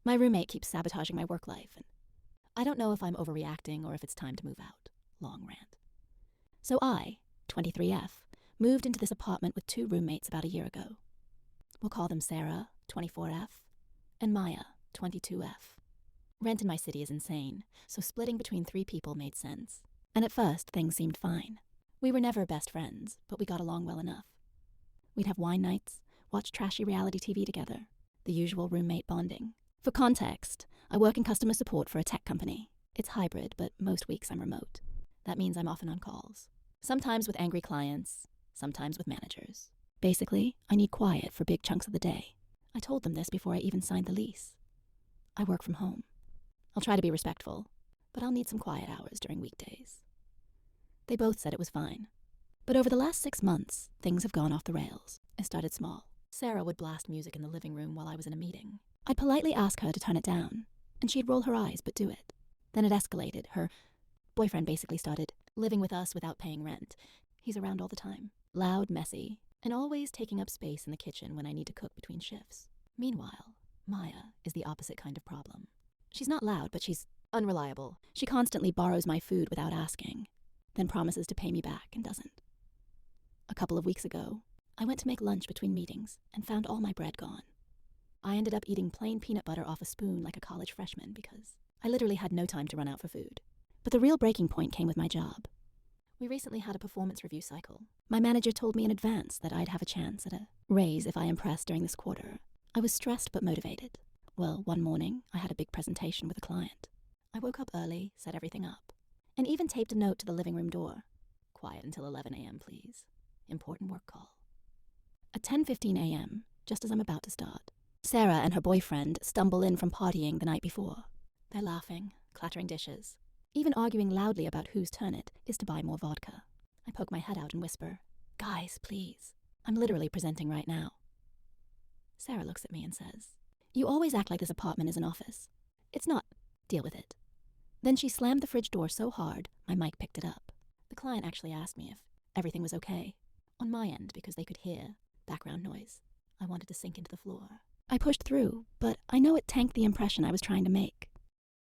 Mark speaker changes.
Speaker 1: My roommate keeps sabotaging my work life, and I don't know if I'm overreacting or if it's time to move out. Long rant. So I, 23F, moved into this apartment with 2 roommates about a year ago. We'll call them Sarah, 24F, and Maya, 22F. Rent in my city is insane, so splitting between 3 people made sense. And at first, things seemed fine. We were never best friends, but we got along well enough. We'd have wine nights, watch trashy reality TV together, the usual roommate bonding. For context, I work in customer support for a tech company. It's hybrid, but most weeks I'm remote. That means I'm often on calls. Sometimes with angry clients, sometimes with managers. Basically, I need quiet for big chunks of the day. I told them this before I even signed the lease. I work from home. I'll try to be respectful, but I'll need some quiet hours during weekdays. They both said it was fine. But over the last 6 months, things have gone off the rails. It started small. Sarah would blast music in the living room while I was in a meeting. I'd politely ask her to turn it down, and she'd roll her eyes but do it. Then it escalated. Her boyfriend basically started living with us without paying rent. He's around all the time. Loud, messy, and always taking up space in the kitchen when I need to cook between shifts. Meanwhile, Maya is the opposite kind of problem. She's not loud, but she's unreliable. She constantly borrows my food without asking, then promises to pay me back and doesn't. A couple of weeks ago, I went to make lunch between meetings and found all my bread gone. I ended up eating plain peanut butter off a spoon like a college freshman because I literally had no time to run out for food. But the real breaking point came with my job. We recently had a performance review cycle. My manager told me in advance that I'd have a chance at a raise if I impressed during this quarter. I was stressed but motivated. Well, one morning, I had a big presentation with a client. I woke up early, set everything up, and even taped a note to the living room door. Quiet until 11 a.m., please. Important work call. At 10:15 a.m., just as I'm about to start, Sarah and her boyfriend stumble in from partying the night before. They're laughing, clattering dishes, even arguing loudly about whose turn it is to buy more vodka. I poke my head out and whisper, "Guys, please. I'm literally presenting right now." Sarah looks at me and says, "You always act like this apartment is an office. It's not. Deal with it." Then she slammed the fridge door so hard, my mic picked it up. The client actually asked me if everything was okay on my end because they could hear background noise. I wanted to sink into the floor. I pushed through, but I know it tanked the impression I was trying to make.